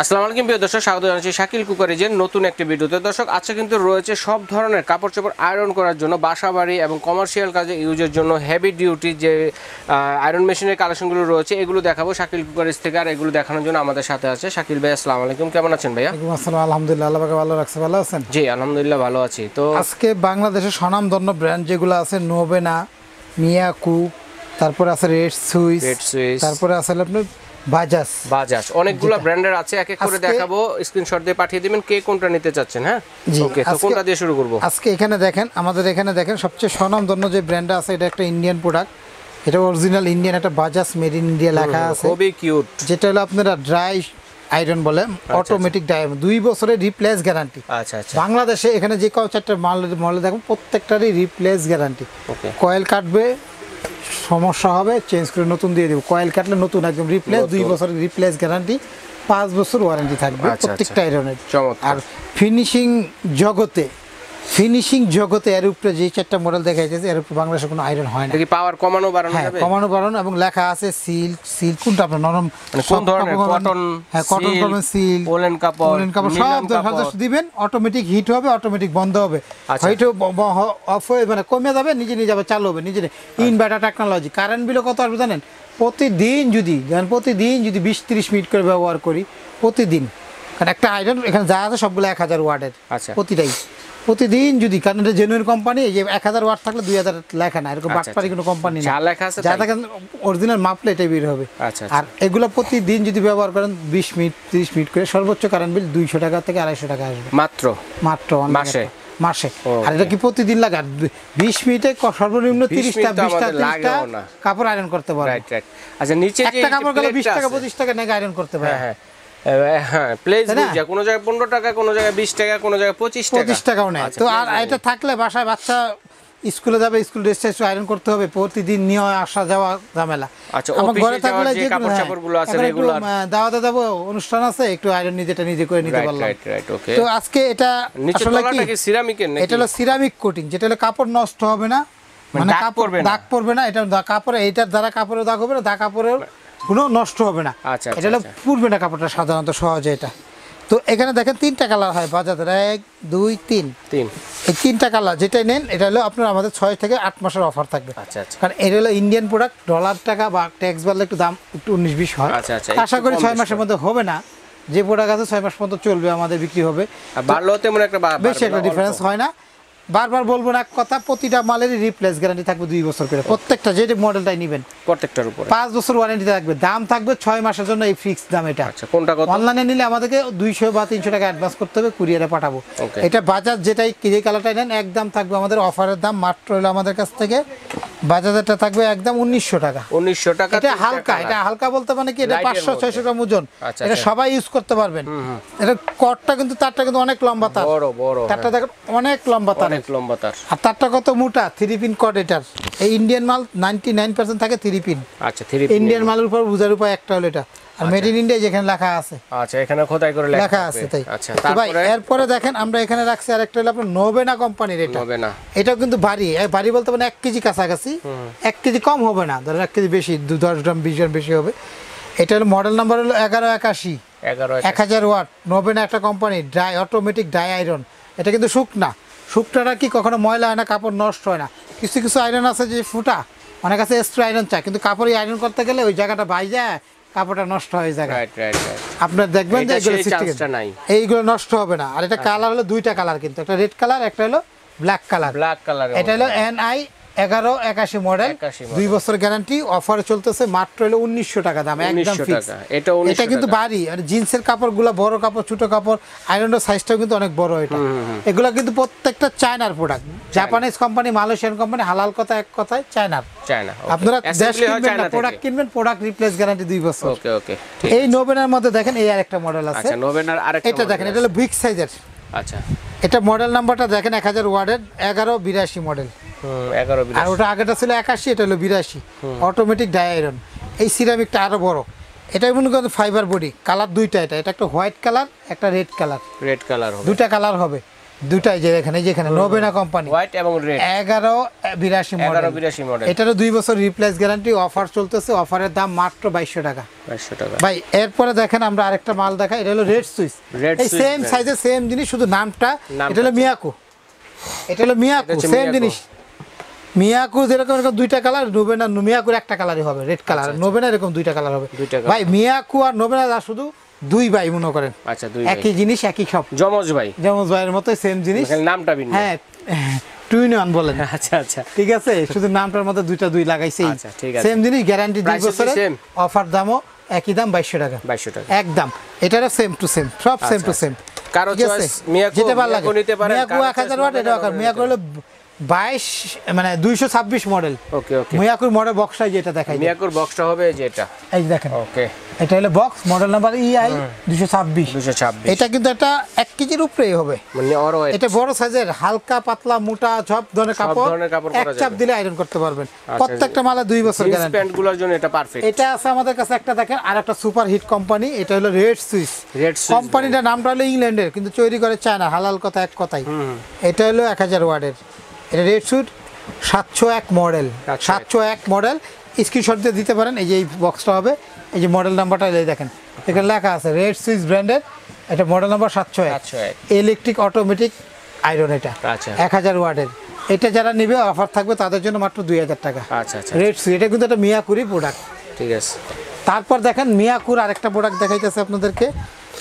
আসসালামু আলাইকুম প্রিয় দর্শক, স্বাগত জানাচ্ছি শাকিল কুকারিজের নতুন একটি ভিডিওতে। দর্শক, আজকে কিন্তু রয়েছে সব ধরনের কাপড় চোপড় আয়রন করার জন্য, বাসাবাড়ি এবং কমার্শিয়াল কাজে ইউজের জন্য হেভি ডিউটি যে আয়রন মেশিনের কালেকশনগুলো রয়েছে এগুলো দেখাবো শাকিল কুকারিজ থেকে। আর এগুলো দেখানোর জন্য আমাদের সাথে আছে শাকিল ভাই। আসসালামু আলাইকুম, কেমন আছেন ভাইয়া? আসসালাম, আলহামদুলিল্লাহ, আল্লাহ পাক ভালো রাখছে। ভালো আছেন? জি আলহামদুলিল্লাহ ভালো আছি। তো আজকে বাংলাদেশের স্বনামধন্য ব্র্যান্ড যেগুলো আছে, নোবেনা, মিয়াকু, তারপরে আছে রেড সুইস, তারপরে আছে আপনার বাজাজ, অনেকগুলো ব্র্যান্ডের আছে। এক এক করে দেখাবো, স্ক্রিনশট দিয়ে পাঠিয়ে দিবেন কে কোনটা নিতে চাচ্ছেন। হ্যাঁ ওকে, তো কোনটা দিয়ে শুরু করব? আজকে এখানে দেখেন, আমাদের এখানে দেখেন সবচেয়ে স্বনামধন্য যে ব্র্যান্ডটা আছে, এটা একটা ইন্ডিয়ান প্রোডাক্ট। এটা অরিজিনাল ইন্ডিয়ান, একটা বাজাজ মেড ইন ইন্ডিয়া লেখা আছে, খুবই কিউট। যেটা হলো আপনারা ড্রাই আয়রন বলে, অটোমেটিক ড্রাই, 2 বছরের রিপ্লেস গ্যারান্টি। আচ্ছা আচ্ছা। বাংলাদেশে এখানে যে চারটা মাল দেখুন, প্রত্যেকটারই রিপ্লেস গ্যারান্টি। কয়েল কাটবে, সমস্যা হবে, চেঞ্জ করে নতুন দিয়ে দেবো। কয়েল কাটলে নতুন একদম রিপ্লেস, 2 বছরের রিপ্লেস গ্যারান্টি, 5 বছর ওয়ারেন্টি থাকবে প্রত্যেকটা আয়রনের। আর ফিনিশিং জগতে এর উপরে যে 4টা মডেল দেখা যাচ্ছে, এর উপরে বাংলাদেশে কোনো আয়রন হয় না। কি পাওয়ার কমানো বাড়ানো যাবে? কমানো বাড়ানো, এবং লেখা আছে সিল্ক কোনটা আপনার নরম, কোন ধরনের কটন, কটন পাবেন, সিল্ক, ওলেন কাপড় সব দিবেন। অটোমেটিক হিট হবে, অটোমেটিক বন্ধ হবে, হয়তো অফ হয়ে মানে কমে যাবে, নিজে নিজে আবার চালু হবে, নিজে ইনভার্টার টেকনোলজি। কারেন্ট বিলও কত আসবে জানেন? প্রতিদিন যদি 20-30 মিনিট করে ব্যবহার করি প্রতিদিন, কারণ একটা আয়রন এখানে যা আছে সবগুলো 1000 ওয়াটের প্রতিদিন যদি, কারণ এটা জেনুইন কোম্পানি, এই যে 1000 ওয়াট থাকলে 2000 লেখা না, এরকম বাটপারি কোনো কোম্পানি না, যা লেখা আছে যা দেখেন অরিজিনাল মাপলে এটাই বের হবে। আর এগুলো প্রতিদিন যদি ব্যবহার করেন 20-30 মিনিট করে, সর্বোচ্চ কারেন্ট বিল 200 টাকা থেকে 250 টাকা আসবে মাত্র মাসে। আর এটা কি প্রতিদিন লাগে? 20 মিনিটে সর্বনিম্ন 30টা কাপড় আয়রন করতে পারে। আচ্ছা, নিচে একটা কাপড় গেলে 20 টাকা 25 টাকা নাকি আয়রন করতে পারে। হ্যাঁ প্লেস বুঝা, কোন জায়গায় 15 টাকা, কোন জায়গায় 20 টাকা, কোন জায়গায় 25 টাকাও নেয়। তো আর এটা থাকলে বাসায় বাচ্চা স্কুলে যাবে, স্কুল ড্রেস আয়রন করতে হবে, প্রতিদিন নিয়ে আসা যাওয়া ঝামেলা। আচ্ছা, আমার ঘরে থাকলে যে কাপড়গুলো আছে রেগুলার দাওয়াতে যাব, অনুষ্ঠান আছে, একটু আয়রন নিজে করে নিতে পারলাম। তো আজকে এটা আসলে কি সিরামিকের নাকি? এটা হলো সিরামিক কোটিং, যেটা হলো কাপড় নষ্ট হবে না, মানে দাগ পড়বে না। এটা কাপড়ে, এইটার দ্বারা কাপড়ে দাগ হবে না, দাগ কাপড়ের কোনো নষ্ট হবে না। এটা হলো পুরবে না কাপড়টা সাধারণত সহজে। এটা তো এখানে দেখেন 3টা কালার হয় বাজারের, 1 2 3 এই 3টা কালার যেটাই নেন, এটা হলো আপনার আমাদের 6 থেকে 8 মাসের অফার থাকবে। কারণ এটা হলো ইন্ডিয়ান প্রোডাক্ট, ডলার টাকা বা ট্যাক্স বাড়লে একটু দাম একটু 19-20 হয়। আশা করি 6 মাসের মধ্যে হবে না, যে প্রোডাক্ট আছে 6 মাস পর্যন্ত চলবে, আমাদের বিক্রি হবে। বাড়লেও তেমন একটা বেশি একটা ডিফারেন্স হয় না। বারবার বলবো না কথা, প্রতিটা মালেরই রিপ্লেস গ্যারান্টি থাকবে 2 বছর করে, প্রত্যেকটা যে মডেলটাই নেবেন প্রত্যেকটার উপরে 5 বছর ওয়ারেন্টি থাকবে। দাম থাকবে 6 মাসের জন্য, এই ফিক্সড দাম। এটা কোনটা কত? অনলাইনে নিলে আমাদেরকে 200 বা 300 টাকা অ্যাডভান্স করতে হবে, কুরিয়ারে পাঠাবো। এটা বাজাজ যেটাই যে কালারটাই নেন, একদম থাকবে আমাদের অফারের দাম মাত্র হলো আমাদের কাছ থেকে বাজাজেরটা থাকবে একদম 1900 টাকা। 1900 টাকা। এটা হালকা বলতে মানে কি, এটা 500-600 গ্রাম ওজন, এটা সবাই ইউজ করতে পারবেন। এটা কটটা কিন্তু, তারটা কিন্তু অনেক লম্বা তার, বড় তারটা দেখেন অনেক লম্বা তার, আর তারটা কত মোটা, 3 পিন কট। এটার এই ইন্ডিয়ান মাল 99% থাকে 3 পিন। আচ্ছা, 3 পিন ইন্ডিয়ান মালের উপর বুঝার উপায় একটা হলো এটা, আর মেড ইন ইন্ডিয়া যেখানে লেখা আছে। আচ্ছা, এখানে খোদাই করে লেখা আছে তাই। আচ্ছা, তারপরে এরপরে দেখেন আমরা এখানে রাখছি আরেকটা হলো আপনার নোবেনা কোম্পানির। এটাও কিন্তু ভারী বলতে মানে 1 কেজি কাছাকাছি, 1 কেজি কম হবে না, ধরেন 1 কেজি বেশি, 10 গ্রাম 20 গ্রাম বেশি হবে। এটা হলো মডেল নাম্বার হলো 1181, 1000 ওয়াট, নোবেনা একটা কোম্পানি, অটোমেটিক ড্রাই আয়রন। এটা কিন্তু শুকনাটা কি কখনো ময়লা হয় না, কাপড় নষ্ট হয় না। কিছু আয়রন আছে যে ফুটা, অনেক আছে এক্সট্রা আয়রন চায়, কিন্তু কাপড় আয়রন করতে গেলে ওই জায়গাটা বাইরে কাপড়টা নষ্ট হয়ে যায়। আপনার দেখবেন যে এইগুলো নষ্ট হবে না। আর এটা কালার হলো 2টা কালার, কিন্তু একটা রেড কালার, একটা হলো ব্ল্যাক কালার। এটা হলো NI 1181 মডেল, 2 বছর গ্যারান্টি, অফারে চলতেছে মাত্র হলো 1900 টাকা দাম, একদম ফিক্স। এটা কিন্তু ভারী, আর জিন্সের কাপড়গুলো বড় কাপড়, ছোট কাপড়, আয়রনের সাইজটাও কিন্তু অনেক বড়। এটা এগুলো কিন্তু প্রত্যেকটা চায়নার product, Japanese company, Malaysian company, হালাল কথা এক কথায় চায়না। আপনারা দেশ কিনবেন না, প্রোডাক্ট কিনবেন, প্রোডাক্ট রিপ্লেস গ্যারান্টি 2 বছর। এই নোবেনার মধ্যে দেখেন এই আরেকটা মডেল আছে। এটা দেখেন, এটা হলো বিগ সাইজের। আচ্ছা, এটা মডেল নাম্বারটা দেখেন 1000 ওয়াটের, 1182 মডেল। আর ওটা আগেটা ছিল 81, এটা হলো 82, অটোমেটিক ডাই আয়রন। এই সিরামিকটা আরো বড়, এটা মনে করেন ফাইবার বডি, কালার 2টা। এটা একটা হোয়াইট কালার, একটা রেড কালার, 2টা কালার হবে। দুটাই যে এখানে যেখানে নোবেনা কোম্পানি হোয়াইট এবং রেড 1182 মডেল 1182 মডেল এটারও 2 বছর রিপ্লেস গ্যারান্টি অফার চলতেছে অফারের দাম মাত্র 2200 টাকা 2200 টাকা ভাই এরপরে দেখেন আমরা আরেকটা মাল দেখাই এটা হলো রেড সুইচ Red এই Swiss সেম brand। সাইজের সেম জিনিস শুধু নামটা নামটা এটা হলো মিয়াকো এটা হলো মিয়াকো এটা হচ্ছে সেম মিয়াকো। জিনিস মিয়াকো যেরকম এরকম দুইটা কালার নোবেনা মিয়াকোর একটা কালারই হবে রেড কালার নোবেনা এরকম দুইটা কালার হবে দুইটা colour। ভাই মিয়াকো আর নোবেনা যা শুধু দুই ভাই মনে করেন আচ্ছা দুই একই জিনিস একই সব জমজ ভাই যেমন ভাইয়ের মতো সেম জিনিস এখানে নামটা ভিন্ন হ্যাঁ টু ইন ওয়ান বলেন আচ্ছা আচ্ছা ঠিক আছে শুধু নামটার মধ্যে দুইটা দুই লাগাইছে আচ্ছা, ঠিক আছে। সেম জিনিস গ্যারান্টি 2 Price কি বছরের same? অফার দামও একই দাম 2200 টাকা 2200 টাকা একদম এটারও সেম টু সেম সব সেম টু সেম কারো চয়েস মিয়াকো যেটা ভালো লাগে মিয়াকো নিতে পারেন মিয়াকো 1000 ওয়াট এটা মিয়াকো হলো 22 মানে 226 মডেল ওকে ওকে মিয়াকোর মডেল বক্সটা যেটা দেখাই মিয়াকোর বক্সটা হবে যেটা এই যে দেখেন ওকে এটা হলো বক্স মডেল নাম্বার EI 226 226 এটা কিন্তু একটা 1 কেজির উপরেই হবে মানে অর ওয়েট এটা বড় সাইজের হালকা পাতলা মোটা সব ধরনের কাপড় ধরনের কাপড় এক পরা চাপ যাবে। দিলে আয়রন করতে পারবেন প্রত্যেকটা মালে 2 বছর জিন্স গ্যারান্টি প্যান্ট গুলোর জন্য এটা পারফেক্ট এটা আছে আমাদের কাছে একটা দেখেন আর একটা সুপার হিট কোম্পানি এটা হলো রেড সুইস রেড সুইস কোম্পানিটার নামটা হলো ইংল্যান্ডের কিন্তু তৈরি করে চায়না হালাল কথা এক কথাই এটা হলো 1000 ওয়াটের এটা red sweet 701 model 701 model screenshot দিয়ে দিতে পারেন এই যে এই বক্সটা হবে এই যে মডেল নাম্বারটা এই দেখেন এখানে লেখা আছে রেড সুইস ব্র্যান্ডের এটা model number 701 electric automatic iron এটা আচ্ছা 1000 ওয়াটের এটা যারা নেবে অফার থাকবে তাদের জন্য মাত্র 2000 টাকা আচ্ছা আচ্ছা রেড সুইট এটা কিন্তু একটা মিয়াকুরি প্রোডাক্ট ঠিক আছে তারপর দেখেন মিয়াকুর আরেকটা প্রোডাক্ট দেখাইতেছে আপনাদেরকে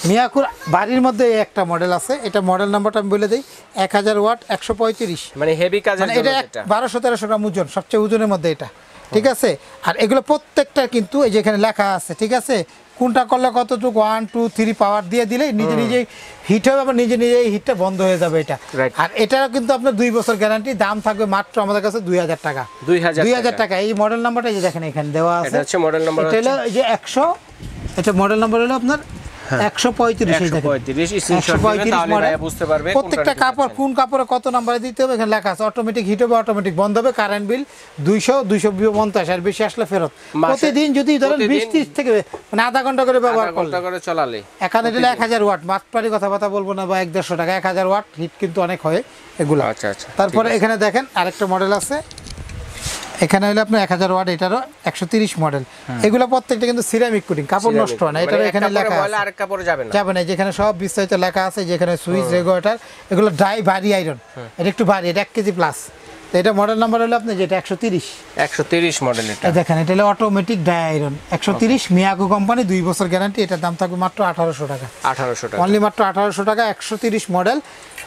মিয়াকুর বাড়ির মধ্যে এই একটা মডেল আছে এটা মডেল নাম্বারটা আমি বলে দিই 1000 ওয়াট 135 মানে হেভি কাজের মানে জন্য এটা এটা 1200-1300 গ্রাম ওজন সবচেয়ে ওজনের মধ্যে এটা ঠিক আছে আর এগুলো প্রত্যেকটা কিন্তু এই যে এখানে লেখা আছে ঠিক আছে কোনটা করলে কতটুকু 1 2 3 পাওয়ার দিয়ে দিলে নিজে নিজেই হিট হবে আবার নিজে নিজেই হিটটা বন্ধ হয়ে যাবে এটা Right. আর এটারও কিন্তু আপনার 2 বছর গ্যারান্টি দাম থাকবে মাত্র আমাদের কাছে 2000 টাকা 2000 টাকা এই মডেল নাম্বারটা এই যে দেখেন এখানে দেওয়া আছে এটা হচ্ছে মডেল নাম্বার এটা হলো এই যে 100 এটা মডেল নাম্বার হলো আপনার 135 এই দেখেন 135 স্ক্রিনশট দিবেন তাহলে ভাই বুঝতে পারবে প্রত্যেকটা কাপড় কোন কাপড়ে কত নাম্বারে দিতে হবে এখানে লেখা আছে অটোমেটিক হিট হবে অটোমেটিক বন্ধ হবে কারেন্ট বিল 250 আর বেশি আসলে ফেরত প্রতিদিন যদি ধরেন 20-30 থেকে মানে আধা ঘন্টা করে ব্যবহার করলে ঘন্টা করে চালালে এখানে দিলে 1000 ওয়াট মাত্রারি কথাবার্তা বলবো না বা 150 টাকা 1000 ওয়াট হিট কিন্তু অনেক হয় এগুলো আচ্ছা আচ্ছা তারপরে এখানে দেখেন আরেকটা মডেল আছে এখানে হলো আপনার 1000 ওয়াট এটারও 130 মডেল এগুলো প্রত্যেকটা কিন্তু সিরামিক কোটিং কাপড় নষ্ট হয় না এটা এখানে লেখা আছে আরেক কাপড়ে যাবে না যাবে না যেখানে সব বিস্তারিত লেখা আছে যেখানে সুইচ রেগুলেটর এগুলো ড্রাই ভারী আয়রন এটা একটু ভারী এটা 1 কেজি প্লাস তো এটা মডেল নাম্বার হলো আপনি যেটা 130 মডেল এটা দেখেন এটা হলো automatic dry iron 130 Miyako company 2 বছর গ্যারান্টি এটার দাম থাকবে মাত্র 1800 টাকা 1800 টাকা অনলি মাত্র 1800 টাকা 130 মডেল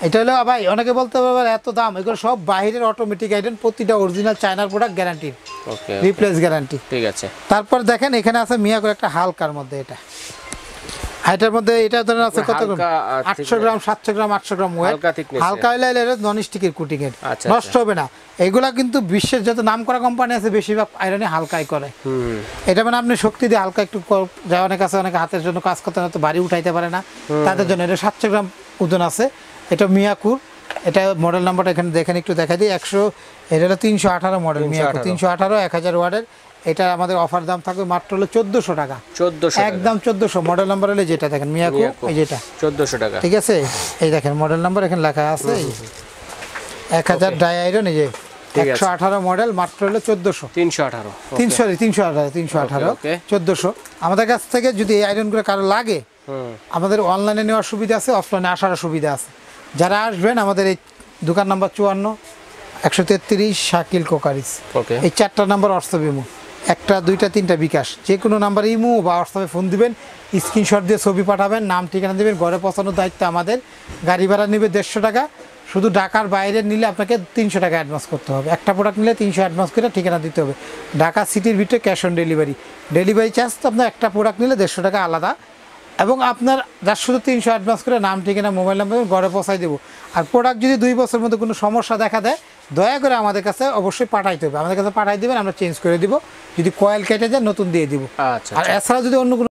এটা হলো ভাই অনেকে বলতে পারবে এত দাম এগুলো সব বাইরের অটোমেটিক আয়রন প্রতিটা অরিজিনাল চায়নার product guarantee okay replace guarantee ঠিক আছে তারপর দেখেন এখানে আছে মিয়াকোর একটা হালকার মধ্যে এটা হাইটার মধ্যে এটা ধরেন আছে কত গ্রাম হালকা, 800 গ্রাম 700 গ্রাম 800 গ্রাম ওয়েট হালকা thickness হালকা হলে এটা নন স্টিকের কুটিং এর আচ্ছা, নষ্ট হবে না এগুলা কিন্তু বিশ্বের যত নামকরা কোম্পানি আছে বেশিরভাগ আয়রনে হালকাই করে এটা মানে আপনি শক্তি দিয়ে হালকা একটু যা অনেক আছে অনেক হাতের জন্য কাজ করতে না তো ভারী উঠাইতে পারে না তাদের জন্য এটা 700 গ্রাম ওজন আছে এটা মিয়াকুর এটা মডেল নাম্বারটা এখানে দেখেন একটু দেখাই দিই 100 এটা হলো 318 মডেল মিয়াকুর 318 1000 ওয়াটের এটা আমাদের অফার দাম থাকবে মাত্র হলো 1400 টাকা 1400 একদম 1400 মডেল নাম্বার হলে যেটা দেখেন মিয়াকো এই যেটা 1400 টাকা ঠিক আছে এই দেখেন মডেল নাম্বার এখানে লেখা আছে 1000 ডাই আয়রন এই যে 118 মডেল মাত্র হলো 1400 318 1400 আমাদের কাছ থেকে যদি এই আয়রনগুলো কারো লাগে আমাদের অনলাইনে নেওয়ার সুবিধা আছে অফলাইনে আসার সুবিধা আছে যারা আসবেন আমাদের এই দোকান নাম্বার 54 133 শাকিল কোকারিস এই 4টা নাম্বার হোয়াটসঅ্যাপ ইমো 1টা 2টা 3টা বিকাশ যে কোনো নাম্বারে ইমো বা হোয়াটসঅ্যাপে ফোন দিবেন স্ক্রিনশট দিয়ে ছবি পাঠাবেন নাম ঠিকানা দেবেন ঘরে পৌঁছানোর দায়িত্ব আমাদের গাড়ি ভাড়া নেবে 150 টাকা শুধু ঢাকার বাইরে নিলে আপনাকে 300 টাকা অ্যাডভান্স করতে হবে একটা প্রোডাক্ট নিলে 300 অ্যাডভান্স করে ঠিকানা দিতে হবে ঢাকা সিটির ভিতরে ক্যাশ অন ডেলিভারি চার্জ তো আপনার একটা প্রোডাক্ট নিলে 150 টাকা আলাদা এবং আপনার যার শুধু 300 অ্যাডভান্স করে নাম ঠিকানা মোবাইল নাম্বার ঘরে পৌঁছাই দেবো আর প্রোডাক্ট যদি 2 বছরের মধ্যে কোনো সমস্যা দেখা দেয় দয়া করে আমাদের কাছে অবশ্যই পাঠাইতে হবে আমাদের কাছে পাঠাই দেবেন আমরা চেঞ্জ করে দিব যদি কয়েল কেটে যায় নতুন দিয়ে দিব আর এছাড়া যদি অন্য কোনো